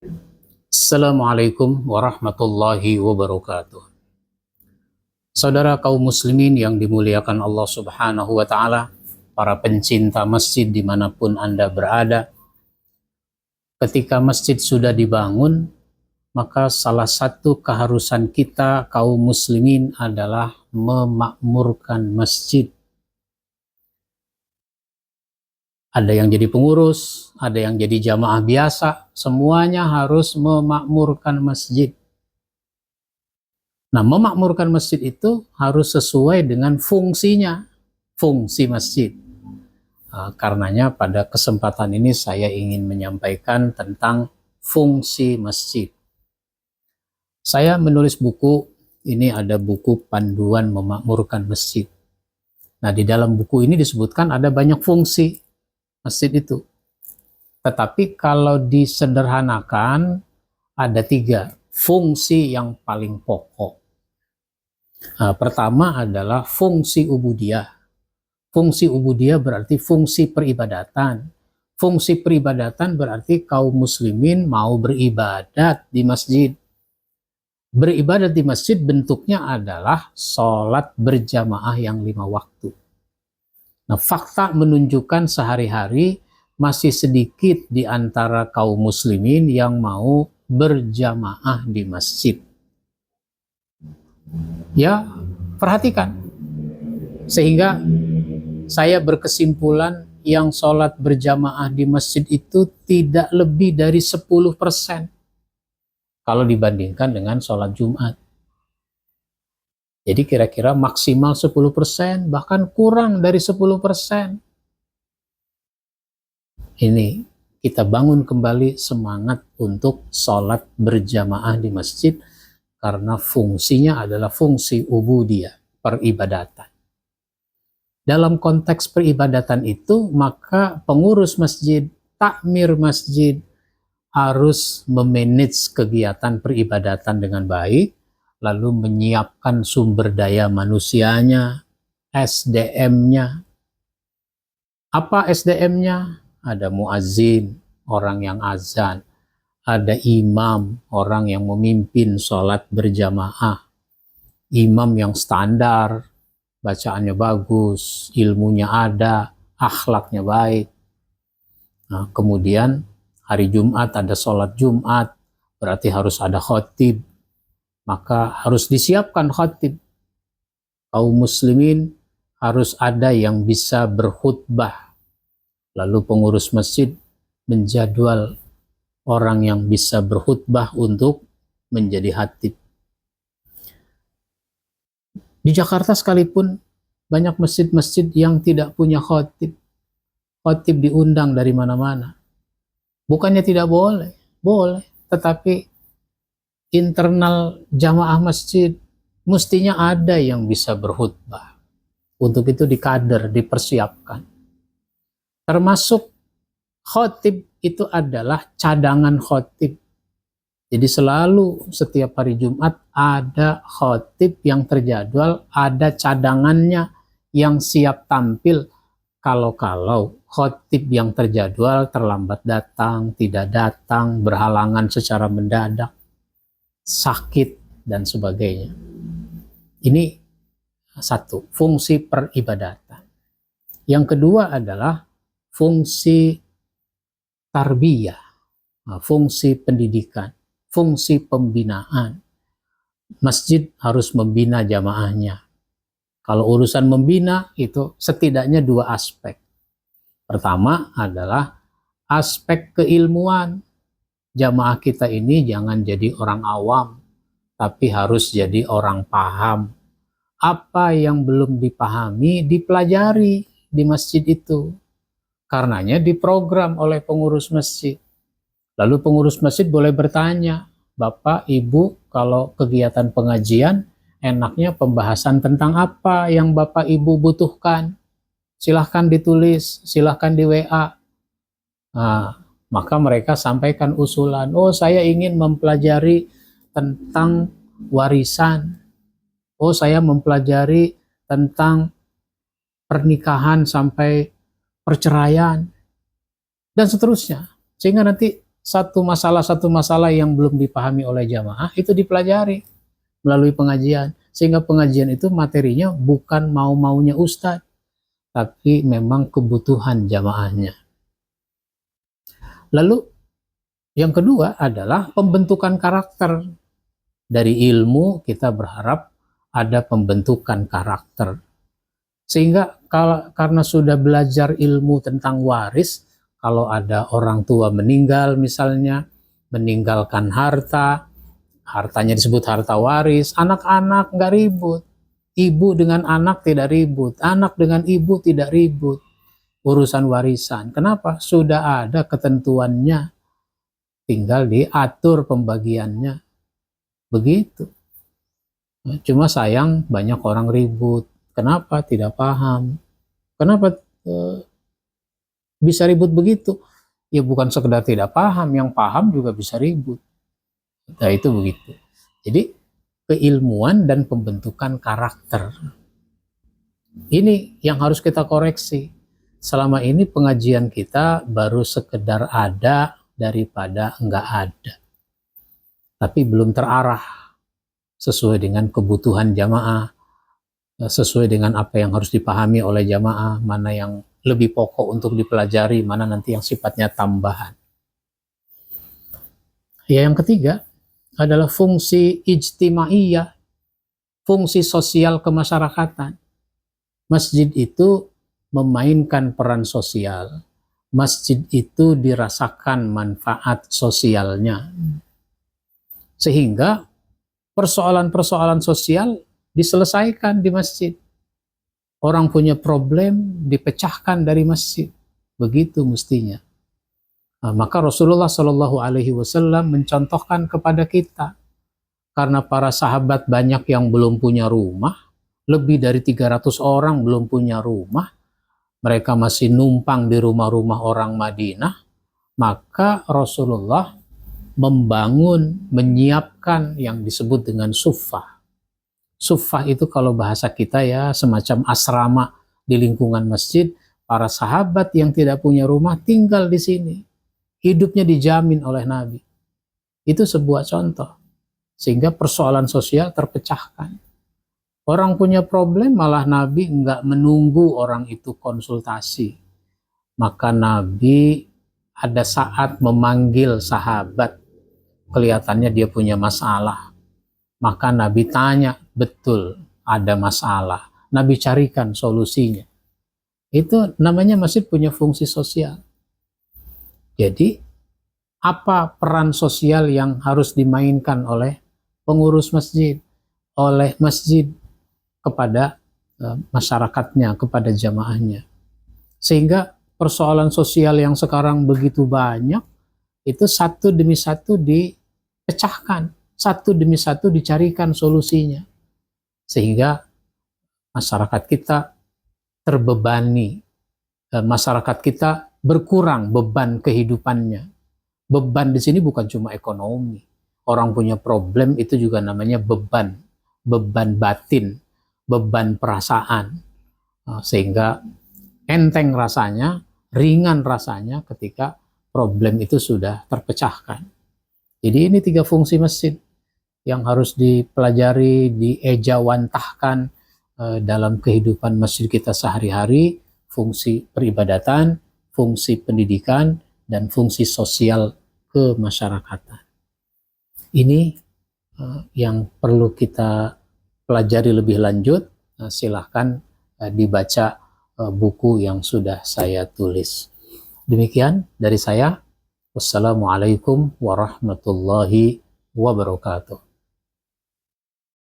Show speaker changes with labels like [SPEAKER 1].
[SPEAKER 1] Assalamualaikum warahmatullahi wabarakatuh. Saudara kaum muslimin yang dimuliakan Allah subhanahu wa ta'ala, para pencinta masjid dimanapun Anda berada, ketika masjid sudah dibangun, maka salah satu keharusan kita kaum muslimin adalah memakmurkan masjid. Ada yang jadi pengurus, ada yang jadi jamaah biasa, semuanya harus memakmurkan masjid. Nah, memakmurkan masjid itu harus sesuai dengan fungsinya, fungsi masjid. Karenanya pada kesempatan ini saya ingin menyampaikan tentang fungsi masjid. Saya menulis buku, ini ada buku panduan memakmurkan masjid. Nah, di dalam buku ini disebutkan ada banyak fungsi masjid itu. Tetapi kalau disederhanakan, ada 3 fungsi yang paling pokok. Pertama adalah fungsi ubudiyah. Fungsi ubudiyah berarti fungsi peribadatan. Fungsi peribadatan berarti kaum muslimin mau beribadat di masjid. Beribadat di masjid bentuknya adalah sholat berjamaah yang 5 waktu. Nah, fakta menunjukkan sehari-hari masih sedikit di antara kaum muslimin yang mau berjamaah di masjid. Ya, perhatikan. Sehingga saya berkesimpulan yang sholat berjamaah di masjid itu tidak lebih dari 10% kalau dibandingkan dengan sholat Jumat. Jadi kira-kira maksimal 10%, bahkan kurang dari 10%. Ini kita bangun kembali semangat untuk sholat berjamaah di masjid, karena fungsinya adalah fungsi ubudiyah, peribadatan. Dalam konteks peribadatan itu, maka pengurus masjid, takmir masjid, harus memanage kegiatan peribadatan dengan baik, lalu menyiapkan sumber daya manusianya, SDM-nya. Apa SDM-nya? Ada muazzin, orang yang azan. Ada imam, orang yang memimpin sholat berjamaah. Imam yang standar, bacaannya bagus, ilmunya ada, akhlaknya baik. Nah, kemudian hari Jumat ada sholat Jumat, berarti harus ada khatib. Maka harus disiapkan khatib. Kaum muslimin harus ada yang bisa berkhutbah. Lalu pengurus masjid menjadwal orang yang bisa berkhutbah untuk menjadi khatib. Di Jakarta sekalipun banyak masjid-masjid yang tidak punya khatib. Khatib diundang dari mana-mana. Bukannya tidak boleh, boleh. Tetapi internal jamaah masjid mestinya ada yang bisa berkhutbah. Untuk itu dikader, dipersiapkan. Termasuk khatib itu adalah cadangan khatib. Jadi selalu setiap hari Jumat ada khatib yang terjadwal, ada cadangannya yang siap tampil kalau khatib yang terjadwal terlambat datang, tidak datang, berhalangan secara mendadak, sakit, dan sebagainya. Ini satu, fungsi peribadatan. Yang kedua adalah fungsi tarbiyah, fungsi pendidikan, fungsi pembinaan. Masjid harus membina jamaahnya. Kalau urusan membina itu setidaknya 2 aspek. Pertama adalah aspek keilmuan. Jamaah kita ini jangan jadi orang awam, tapi harus jadi orang paham. Apa yang belum dipahami dipelajari di masjid itu. Karenanya diprogram oleh pengurus masjid. Lalu pengurus masjid boleh bertanya, Bapak, Ibu, kalau kegiatan pengajian, enaknya pembahasan tentang apa yang Bapak Ibu butuhkan? Silahkan ditulis, silahkan di WA. Nah, maka mereka sampaikan usulan, oh saya ingin mempelajari tentang warisan. Oh saya mempelajari tentang pernikahan sampai perceraian. Dan seterusnya. Sehingga nanti satu masalah yang belum dipahami oleh jamaah itu dipelajari melalui pengajian, sehingga pengajian itu materinya bukan mau-maunya ustadz, tapi memang kebutuhan jamaahnya. Lalu yang kedua adalah pembentukan karakter. Dari ilmu kita berharap ada pembentukan karakter. Sehingga karena sudah belajar ilmu tentang waris, kalau ada orang tua meninggal misalnya, meninggalkan harta, hartanya disebut harta waris, anak-anak nggak ribut. Ibu dengan anak tidak ribut, anak dengan ibu tidak ribut. Urusan warisan. Kenapa? Sudah ada ketentuannya. Tinggal diatur pembagiannya. Begitu. Cuma sayang banyak orang ribut. Kenapa? Tidak paham. Kenapa bisa ribut begitu? Ya bukan sekedar tidak paham, yang paham juga bisa ribut. Nah itu begitu. Jadi keilmuan dan pembentukan karakter. Ini yang harus kita koreksi. Selama ini pengajian kita baru sekedar ada daripada enggak ada. Tapi belum terarah sesuai dengan kebutuhan jamaah, sesuai dengan apa yang harus dipahami oleh jamaah, mana yang lebih pokok untuk dipelajari, mana nanti yang sifatnya tambahan. Ya, yang ketiga adalah fungsi ijtimaiyah, fungsi sosial kemasyarakatan. Masjid itu memainkan peran sosial. Masjid itu dirasakan manfaat sosialnya. Sehingga persoalan-persoalan sosial diselesaikan di masjid. Orang punya problem dipecahkan dari masjid. Begitu mestinya. Nah, maka Rasulullah Shallallahu Alaihi Wasallam mencontohkan kepada kita, karena para sahabat banyak yang belum punya rumah, lebih dari 300 orang belum punya rumah, mereka masih numpang di rumah-rumah orang Madinah, maka Rasulullah membangun, menyiapkan yang disebut dengan suffah. Suffah itu kalau bahasa kita ya semacam asrama di lingkungan masjid. Para sahabat yang tidak punya rumah tinggal di sini. Hidupnya dijamin oleh Nabi. Itu sebuah contoh. Sehingga persoalan sosial terpecahkan. Orang punya problem malah Nabi nggak menunggu orang itu konsultasi. Maka Nabi ada saat memanggil sahabat. Kelihatannya dia punya masalah. Maka Nabi tanya, betul ada masalah. Nabi carikan solusinya. Itu namanya masjid punya fungsi sosial. Jadi, apa peran sosial yang harus dimainkan oleh pengurus masjid, oleh masjid kepada masyarakatnya, kepada jamaahnya. Sehingga persoalan sosial yang sekarang begitu banyak, itu satu demi satu dipecahkan, satu demi satu dicarikan solusinya. Sehingga masyarakat kita terbebani, masyarakat kita berkurang beban kehidupannya. Beban di sini bukan cuma ekonomi. Orang punya problem itu juga namanya beban, beban batin, beban perasaan. Sehingga enteng rasanya, ringan rasanya ketika problem itu sudah terpecahkan. Jadi ini 3 fungsi masjid yang harus dipelajari, diejawantahkan dalam kehidupan masjid kita sehari-hari, fungsi peribadatan, fungsi pendidikan, dan fungsi sosial kemasyarakatan. Ini yang perlu kita pelajari lebih lanjut. Silahkan dibaca buku yang sudah saya tulis. Demikian dari saya. Wassalamualaikum warahmatullahi wabarakatuh.